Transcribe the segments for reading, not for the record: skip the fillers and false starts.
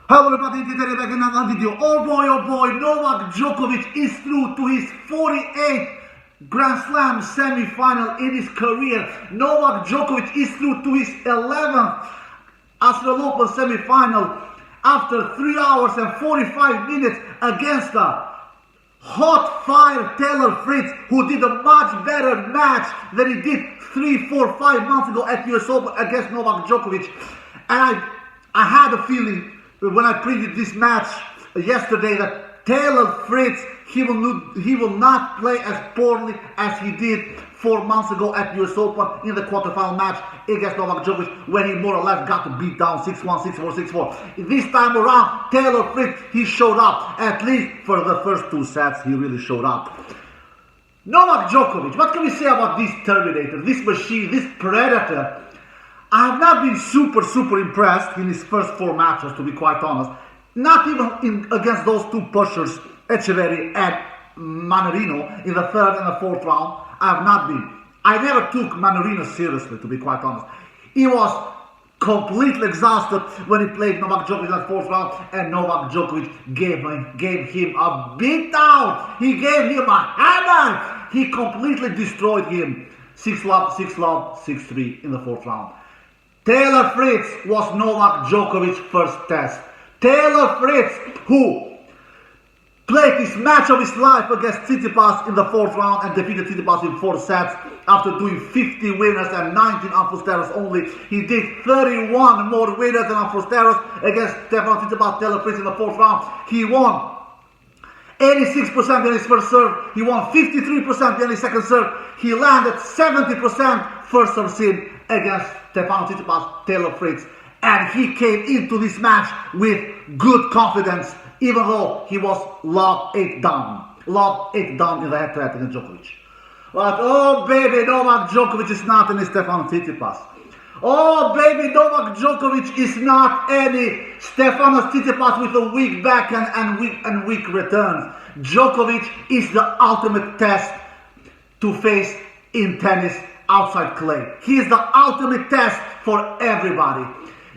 Hello everybody, today back in another video. Oh boy, Novak Djokovic is through to his 48th Grand Slam semi-final in his career. Novak Djokovic is through to his 11th Australian Open semi-final after 3 hours and 45 minutes against a hot fire Taylor Fritz, who did a much better match than he did 3, 4, 5 months ago at US Open against Novak Djokovic. And I had a feeling when I previewed this match yesterday that Taylor Fritz, he will not play as poorly as he did 4 months ago at US Open in the quarterfinal match against Novak Djokovic, when he more or less got beat down 6-1, 6-4, 6-4. This time around, Taylor Fritz, he showed up. At least for the first 2 sets, he really showed up. Novak Djokovic, what can we say about this Terminator, this machine, this Predator? I have not been super impressed in his first 4 matches, to be quite honest. Not even against those 2 pushers, Echeverry and Mannarino, in the 3rd and the 4th round. I have not been. I never took Mannarino seriously, to be quite honest. He was completely exhausted when he played Novak Djokovic in the 4th round, and Novak Djokovic gave him a beat down. He gave him a hammer. He completely destroyed him. 6-love, 6-love, 6-3 in the 4th round. Taylor Fritz was Novak Djokovic's first test. Taylor Fritz, who played his match of his life against Tsitsipas in the 4th round and defeated Tsitsipas in 4 sets after doing 50 winners and 19 unforced errors only. He did 31 more winners and unforced errors against Stefano Tsitsipas. Taylor Fritz in the 4th round. He won 86% in his first serve. He won 53% in his second serve. He landed 70% first serve in against Stefano Tsitsipas, Taylor Fritz. And he came into this match with good confidence, even though he was locked 8 down in the head-to-head against Djokovic. But oh baby, Novak Djokovic is not any Stefano Tsitsipas. Oh baby, Novak Djokovic is not any Stefano Tsitsipas with a weak backhand and weak returns. Djokovic is the ultimate test to face in tennis outside clay. He is the ultimate test for everybody.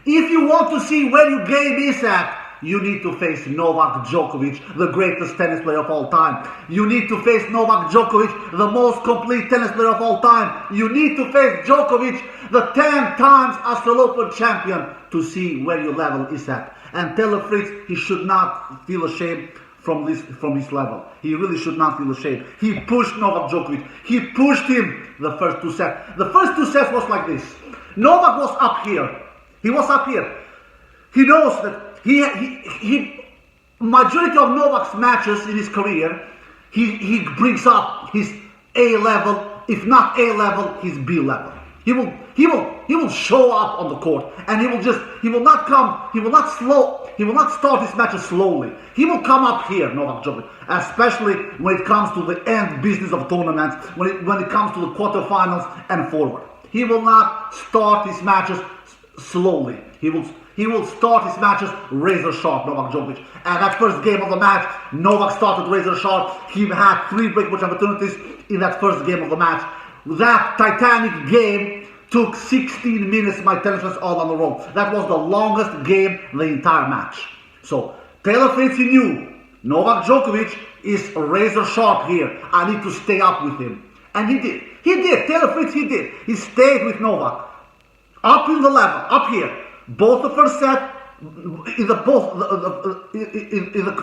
If you want to see where your game is at, you need to face Novak Djokovic, the greatest tennis player of all time. You need to face Novak Djokovic, the most complete tennis player of all time. You need to face Djokovic, the 10 times Australian Open champion, to see where your level is at. And Taylor Fritz, he should not feel ashamed from his level. He really should not feel ashamed. He pushed Novak Djokovic. He pushed him the first 2 sets. The first 2 sets was like this. Novak was up here. He was up here. He knows that majority of Novak's matches in his career, he brings up his A level, if not A level, his B level. He will show up on the court, and he will not start his matches slowly. He will come up here, Novak Djokovic, especially when it comes to the end business of tournaments, when it comes to the quarterfinals and forward. He will not start his matches slowly. He will start his matches razor sharp, Novak Djokovic. And that first game of the match, Novak started razor sharp. He had 3 breakpoint opportunities in that first game of the match. That Titanic game took 16 minutes, my tennis fans all on the road. That was the longest game in the entire match. So Taylor Fritz, he knew Novak Djokovic is razor sharp here. I need to stay up with him. And he did. Taylor Fritz, he did. He stayed with Novak. Up in the level, up here. Both the first set, in the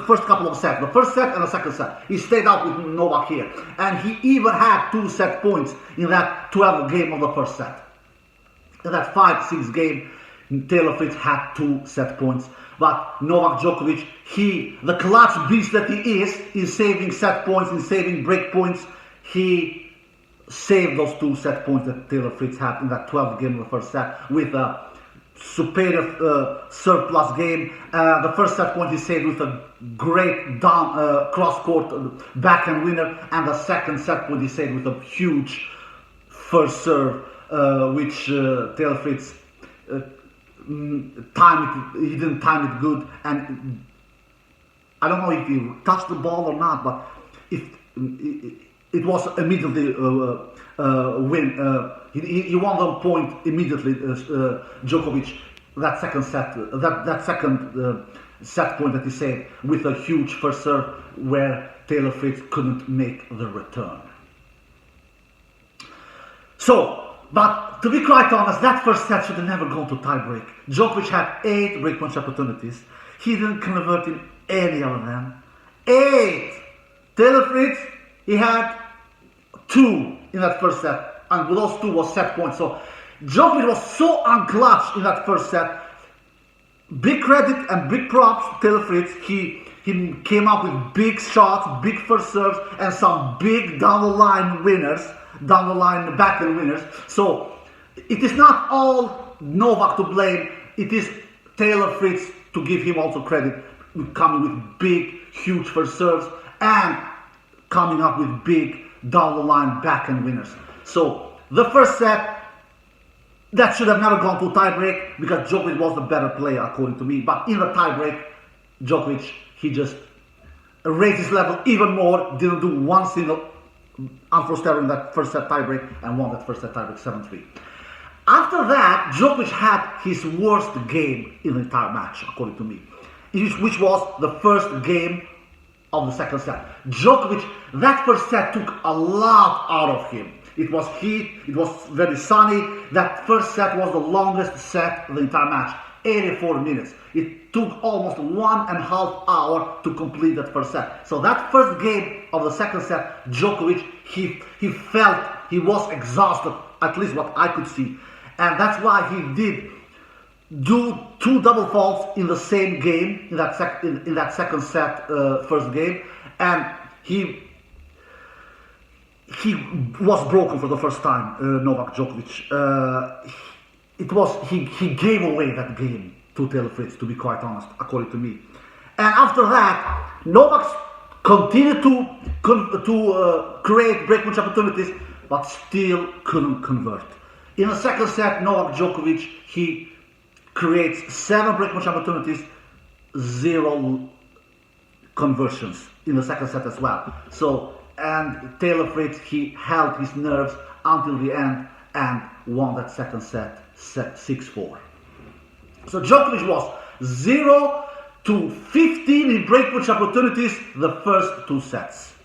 first couple of sets, the first set and the second set, he stayed up with Novak here, and he even had 2 set points in that 12th game of the first set. In that 5-6 game, Taylor Fritz had 2 set points, but Novak Djokovic, the clutch beast that he is in saving set points, in saving break points, he saved those 2 set points that Taylor Fritz had in that 12th game of the first set with a superior surplus game. The first set point he saved with a great down cross-court backhand winner, and the second set point he saved with a huge first serve, which Taylor Fritz didn't time it good, and I don't know if he touched the ball or not, but it was immediately win. He won the point immediately. Djokovic, that second set, that second set point that he saved with a huge first serve where Taylor Fritz couldn't make the return. So, but to be quite honest, that first set should have never gone to tiebreak. Djokovic had 8 breakpoint opportunities. He didn't convert in any of them. 8! Taylor Fritz, he had 2 in that first set, and those 2 was set points. So Djokovic was so unclutched in that first set. Big credit and big props to Taylor Fritz. He came up with big shots, big first serves, and some big down the line winners, down the line backhand winners. So it is not all Novak to blame. It is Taylor Fritz to give him also credit, coming with big, huge first serves and coming up with big down the line backhand winners. So the first set, that should have never gone to tiebreak because Djokovic was the better player according to me. But in the tiebreak, Djokovic, he just raised his level even more, didn't do one single unforced error in that first set tiebreak and won that first set tiebreak 7-3. After that, Djokovic had his worst game in the entire match, according to me, which was the first game of the second set. Djokovic, that first set took a lot out of him. It was heat, it was very sunny. That first set was the longest set of the entire match, 84 minutes. It took almost 1.5 hours to complete that first set. So that first game of the second set, Djokovic, he felt he was exhausted, at least what I could see. And that's why he did do 2 double faults in the same game, in that second set, first game. And he was broken for the first time, Novak Djokovic. He gave away that game to Taylor Fritz, to be quite honest, according to me. And after that, Novak continued to create breakpoint opportunities, but still couldn't convert. In the second set, Novak Djokovic, he creates 7 breakpoint opportunities, 0 conversions in the second set as well. So, and Taylor Fritz, he held his nerves until the end and won that second set 6-4. So Djokovic was 0 to 15 in breakpoint opportunities the first 2 sets.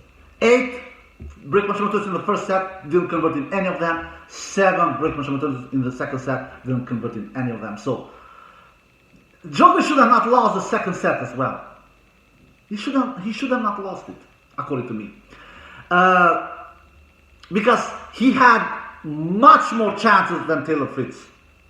8 breakpoint opportunities in the first set, didn't convert in any of them. 7 breakpoint opportunities in the second set, didn't convert in any of them. So Djokovic should have not lost the second set as well. He should have not lost it, according to me. Because he had much more chances than Taylor Fritz,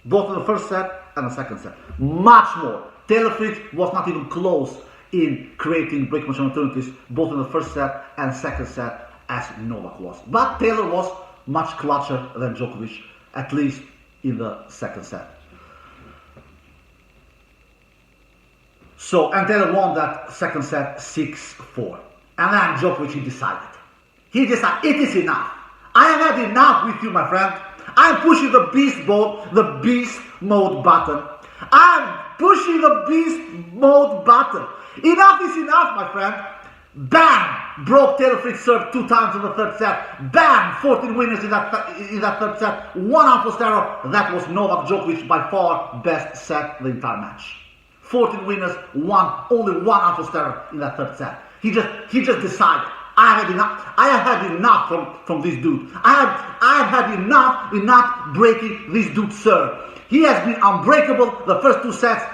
both in the first set and the second set. Much more. Taylor Fritz was not even close in creating breakpoint opportunities, both in the first set and second set, as Novak was. But Taylor was much clutcher than Djokovic, at least in the second set. So, and Taylor won that second set 6-4. And then Djokovic, he decided, it is enough. I have had enough with you, my friend. I'm pushing the beast mode button. I'm pushing the beast mode button. Enough is enough, my friend. Bam! Broke Taylor Fritz serve 2 times in the third set. Bam! 14 winners in that third set. 1 unforced error. That was Novak Djokovic by far best set the entire match. 14 winners, only 1 unforced error in that third set. He just decided, I have had enough from this dude. I have had enough in not breaking this dude's serve. He has been unbreakable the first 2 sets.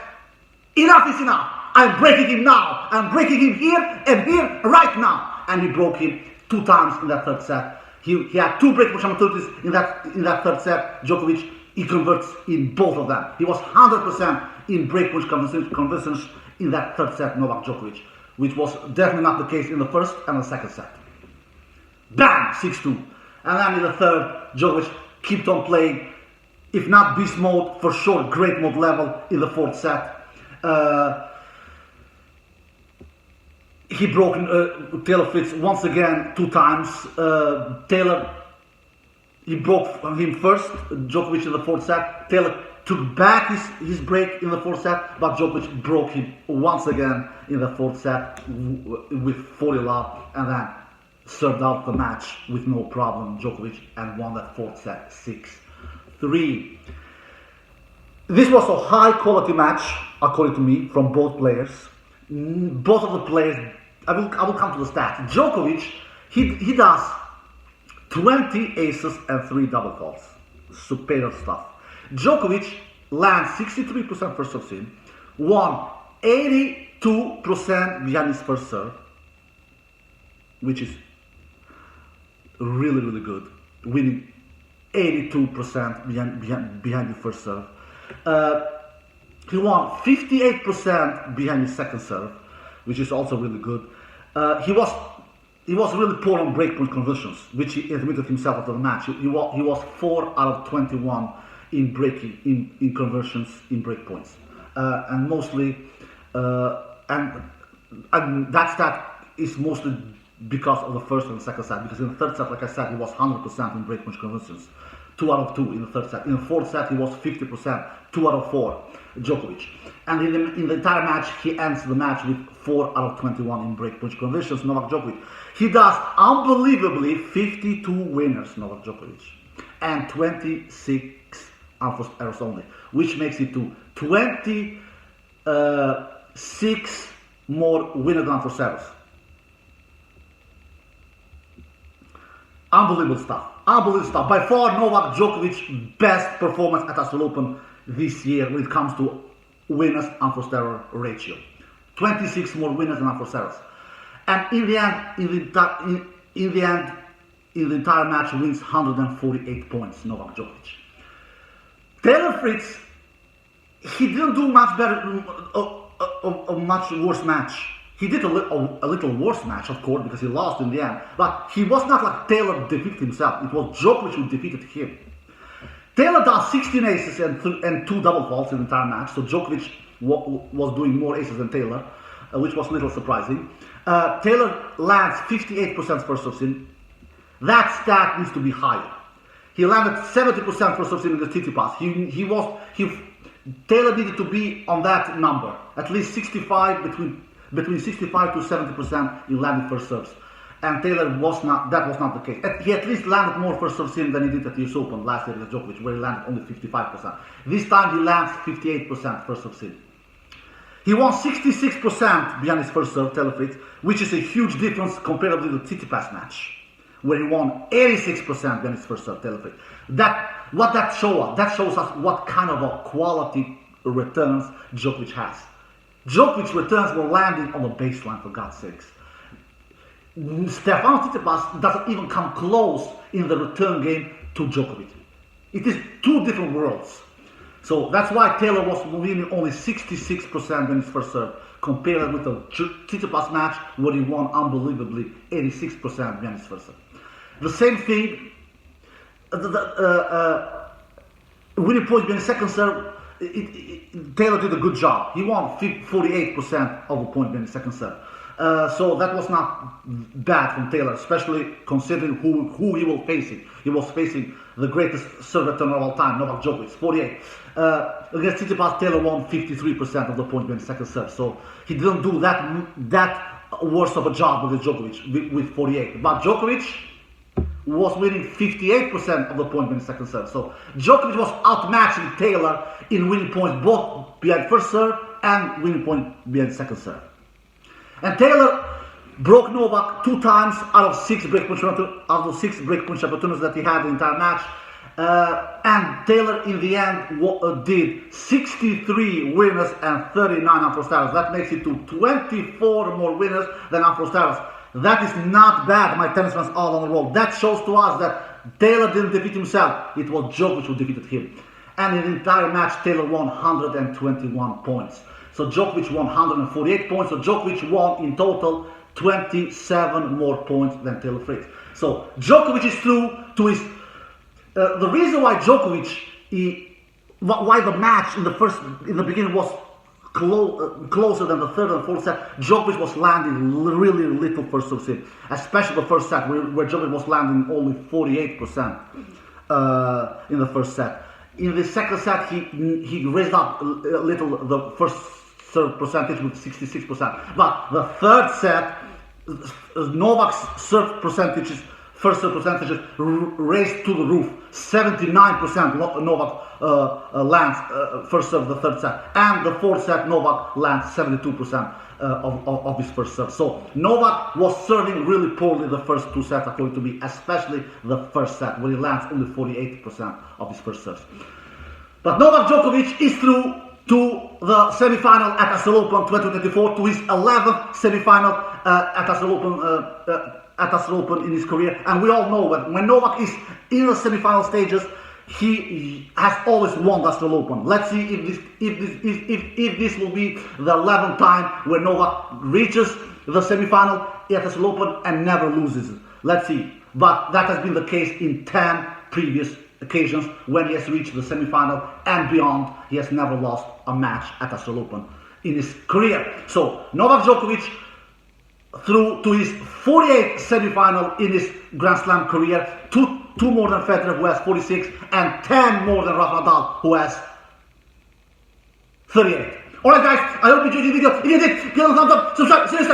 Enough is enough. I'm breaking him now. I'm breaking him here and here right now. And he broke him 2 times in that third set. He had 2 breakpoint opportunities in that third set. Djokovic, he converts in both of them. He was 100% in breakpoint conversions in that third set, Novak Djokovic, which was definitely not the case in the first and the second set. Bam! 6-2. And then in the third, Djokovic kept on playing, if not beast mode, for sure great mode level in the fourth set. He broke Taylor Fritz once again 2 times. Taylor, he broke him first, Djokovic in the fourth set. Taylor took back his break in the fourth set, but Djokovic broke him once again in the fourth set with 40 love, and then served out the match with no problem, Djokovic, and won that fourth set 6-3. This was a high quality match, according to me, from both players. Both of the players, I will come to the stats. Djokovic, he does 20 aces and 3 double faults. Superior stuff. Djokovic lands 63% first serve in, won 82% behind his first serve, which is really, really good. Winning 82% behind the first serve. He won 58% behind his second serve, which is also really good. He was really poor on breakpoint conversions, which he admitted himself after the match. He was 4 out of 21 in conversions in breakpoints, and mostly, and that stat is mostly because of the first and the second set. Because in the third set, like I said, he was 100% in breakpoint conversions, 2 out of 2 in the third set. In the fourth set, he was 50%, 2 out of 4. Djokovic, and in the entire match, he ends the match with 4 out of 21 in breakpoint conversions. Novak Djokovic, he does unbelievably 52 winners, Novak Djokovic, and 26 unforced errors only, which makes it to 26 more winners than unforced errors. Unbelievable stuff. Unbelievable stuff. By far, Novak Djokovic's best performance at Australian Open this year when it comes to winners unforced error ratio. 26 more winners than unforced errors. And in the entire match, wins 148 points, Novak Djokovic. Taylor Fritz, he didn't do much better, a much worse match. He did a little worse match, of course, because he lost in the end. But he was not like Taylor defeated himself. It was Djokovic who defeated him. Taylor does 16 aces and 2 double faults in the entire match. So Djokovic was doing more aces than Taylor, which was a little surprising. Taylor lands 58% first serve in. That stat needs to be higher. He landed 70% first serve in the Tsitsipas. Taylor needed to be on that number, at least 65 between 65 to 70% in landed first serves, and Taylor that was not the case. He at least landed more first serves in than he did at the US Open last year with Djokovic, where he landed only 55%. This time he lands 58% first serves in. He won 66% behind his first serve, Taylor Fritz, which is a huge difference compared to the Tsitsipas match, where he won 86% behind his first serve, Taylor Fritz. That shows us what kind of a quality returns Djokovic has. Djokovic's returns were landing on the baseline, for God's sakes. Stefanos Tsitsipas doesn't even come close in the return game to Djokovic. It is two different worlds. So that's why Taylor was winning only 66% in his first serve, compared with the Tsitsipas match where he won unbelievably 86% behind his first serve. The same thing, winning points behind second serve, Taylor did a good job. He won 48% of the point behind second serve. So that was not bad from Taylor, especially considering who he was facing. He was facing the greatest serve returner of all time, Novak Djokovic, 48. Against Tsitsipas, Taylor won 53% of the point behind second serve. So he didn't do that worse of a job with Djokovic with 48. But Djokovic was winning 58% of the point behind second serve. So Djokovic was outmatching Taylor in winning points both behind first serve and winning point behind second serve. And Taylor broke Novak 2 times out of 6 breakpoint opportunities that he had in the entire match. And Taylor in the end did 63 winners and 39 unforced errors. That makes it to 24 more winners than unforced errors. That is not bad, my tennis fans all on the world. That shows to us that Taylor didn't defeat himself. It was Djokovic who defeated him. And in the entire match, Taylor won 121 points. So Djokovic won 148 points. So Djokovic won in total 27 more points than Taylor Fritz. So Djokovic is through to his... the reason why why the match in the beginning was closer than the third and fourth set, Djokovic was landing really little first serve in, especially the first set where Djokovic was landing only 48% in the first set. In the second set, he raised up a little the first serve percentage with 66%. But the third set, Novak's serve percentage is first serve percentages raised to the roof. 79% Novak lands first serve the third set, and the fourth set Novak lands 72% of his first serve. So Novak was serving really poorly the first two sets, according to me, especially the first set, where he lands only 48% of his first serves. But Novak Djokovic is through to the semi-final at Australian Open 2024, to his 11th semi-final at Australian Open in his career. And we all know that when Novak is in the semi-final stages, he has always won the Australian Open. Let's see if this will be the 11th time where Novak reaches the semi-final at Australian Open and never loses it. Let's see. But that has been the case in 10 previous occasions when he has reached the semi-final and beyond. He has never lost a match at Australian Open in his career. So Novak Djokovic through to his 48th semi-final in his Grand Slam career, two more than Federer, who has 46, and 10 more than Rafa Nadal, who has 38. Alright guys, I hope you enjoyed the video. If you did, give it a thumbs up, subscribe, see you next time.